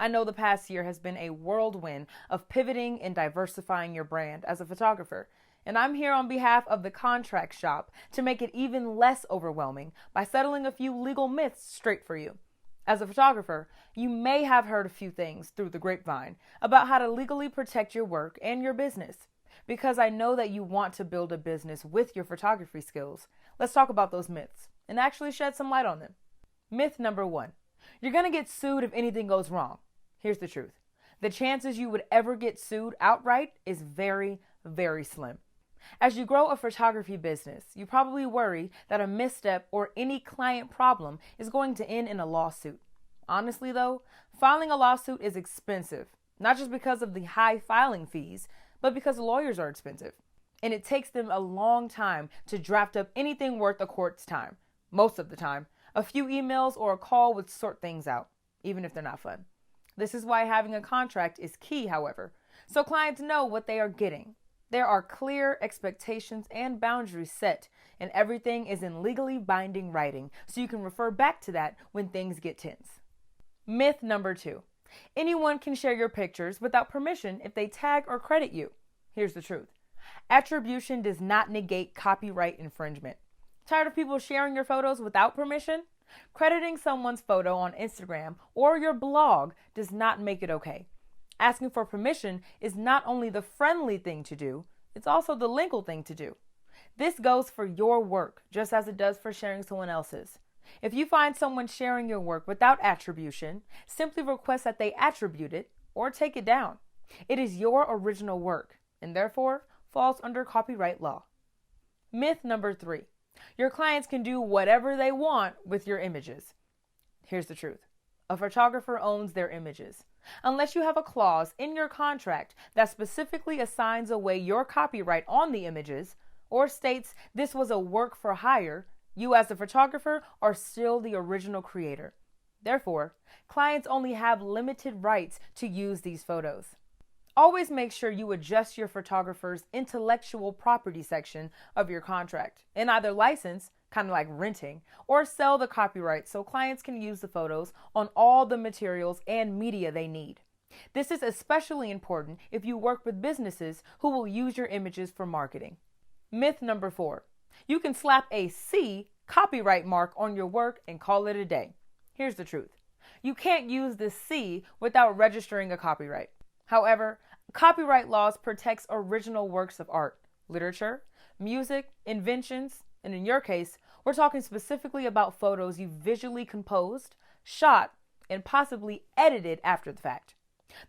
I know the past year has been a whirlwind of pivoting and diversifying your brand as a photographer, and I'm here on behalf of the contract shop to make it even less overwhelming by settling a few legal myths straight for you. As a photographer, you may have heard a few things through the grapevine about how to legally protect your work and your business. Because I know that you want to build a business with your photography skills, let's talk about those myths and actually shed some light on them. Myth number 1. You're going to get sued if anything goes wrong. Here's the truth. The chances you would ever get sued outright is very, very slim. As you grow a photography business, you probably worry that a misstep or any client problem is going to end in a lawsuit. Honestly though, filing a lawsuit is expensive, not just because of the high filing fees, but because lawyers are expensive. And it takes them a long time to draft up anything worth a court's time. Most of the time, a few emails or a call would sort things out, even if they're not fun. This is why having a contract is key, however, so clients know what they are getting. There are clear expectations and boundaries set, and everything is in legally binding writing, so you can refer back to that when things get tense. Myth number 2. Anyone can share your pictures without permission if they tag or credit you. Here's the truth. Attribution does not negate copyright infringement. Tired of people sharing your photos without permission? Crediting someone's photo on Instagram or your blog does not make it okay. Asking for permission is not only the friendly thing to do, it's also the legal thing to do. This goes for your work, just as it does for sharing someone else's. If you find someone sharing your work without attribution, simply request that they attribute it or take it down. It is your original work and therefore falls under copyright law. Myth number 3. Your clients can do whatever they want with your images. Here's the truth. A photographer owns their images. Unless you have a clause in your contract that specifically assigns away your copyright on the images or states this was a work for hire, you as the photographer are still the original creator. Therefore, clients only have limited rights to use these photos. Always make sure you adjust your photographer's intellectual property section of your contract and either license, kind of like renting, or sell the copyright so clients can use the photos on all the materials and media they need. This is especially important if you work with businesses who will use your images for marketing. Myth number 4. You can slap a C copyright mark on your work and call it a day. Here's the truth. You can't use the C without registering a copyright. However, copyright laws protects original works of art, literature, music, inventions, and in your case, we're talking specifically about photos you visually composed, shot, and possibly edited after the fact.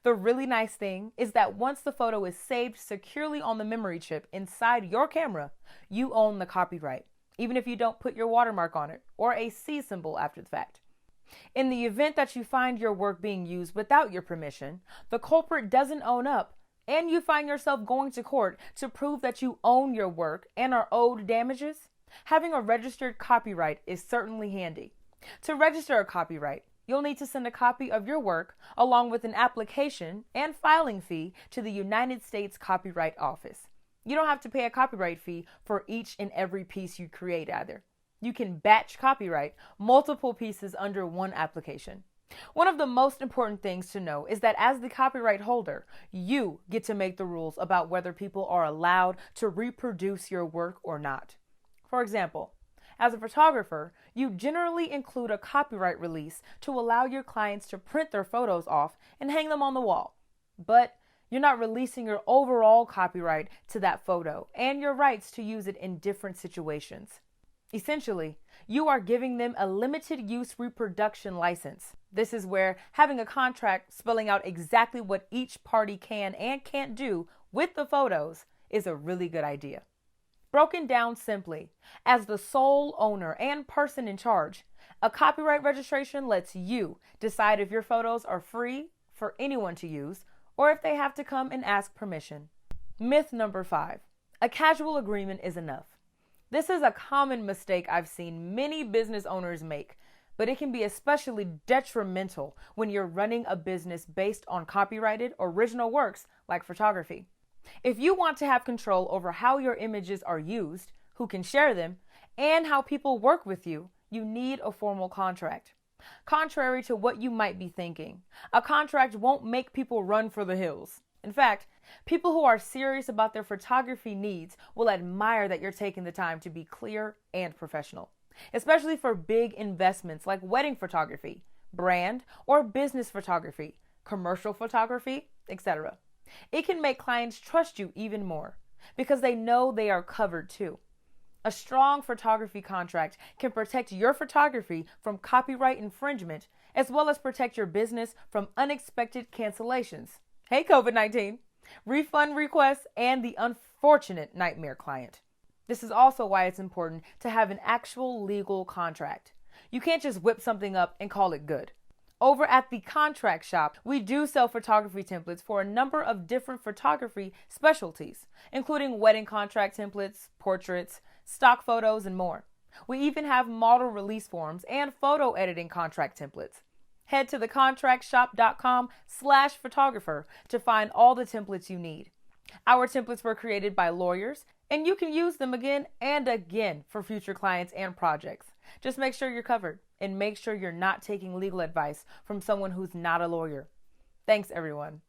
The really nice thing is that once the photo is saved securely on the memory chip inside your camera, you own the copyright, even if you don't put your watermark on it or a C symbol after the fact. In the event that you find your work being used without your permission, the culprit doesn't own up, and you find yourself going to court to prove that you own your work and are owed damages, having a registered copyright is certainly handy. To register a copyright, you'll need to send a copy of your work along with an application and filing fee to the United States Copyright Office. You don't have to pay a copyright fee for each and every piece you create either. You can batch copyright multiple pieces under one application. One of the most important things to know is that as the copyright holder, you get to make the rules about whether people are allowed to reproduce your work or not. For example, as a photographer, you generally include a copyright release to allow your clients to print their photos off and hang them on the wall. But you're not releasing your overall copyright to that photo and your rights to use it in different situations. Essentially, you are giving them a limited use reproduction license. This is where having a contract spelling out exactly what each party can and can't do with the photos is a really good idea. Broken down simply, as the sole owner and person in charge, a copyright registration lets you decide if your photos are free for anyone to use or if they have to come and ask permission. Myth number 5. A casual agreement is enough. This is a common mistake I've seen many business owners make, but it can be especially detrimental when you're running a business based on copyrighted original works like photography. If you want to have control over how your images are used, who can share them, and how people work with you, you need a formal contract. Contrary to what you might be thinking, a contract won't make people run for the hills. In fact, people who are serious about their photography needs will admire that you're taking the time to be clear and professional, especially for big investments like wedding photography, brand or business photography, commercial photography, etc. It can make clients trust you even more because they know they are covered too. A strong photography contract can protect your photography from copyright infringement as well as protect your business from unexpected cancellations. Hey, COVID-19, refund requests, and the unfortunate nightmare client. This is also why it's important to have an actual legal contract. You can't just whip something up and call it good. Over at the contract shop, we do sell photography templates for a number of different photography specialties, including wedding contract templates, portraits, stock photos, and more. We even have model release forms and photo editing contract templates. Head to thecontractshop.com/photographer to find all the templates you need. Our templates were created by lawyers, and you can use them again and again for future clients and projects. Just make sure you're covered and make sure you're not taking legal advice from someone who's not a lawyer. Thanks, everyone.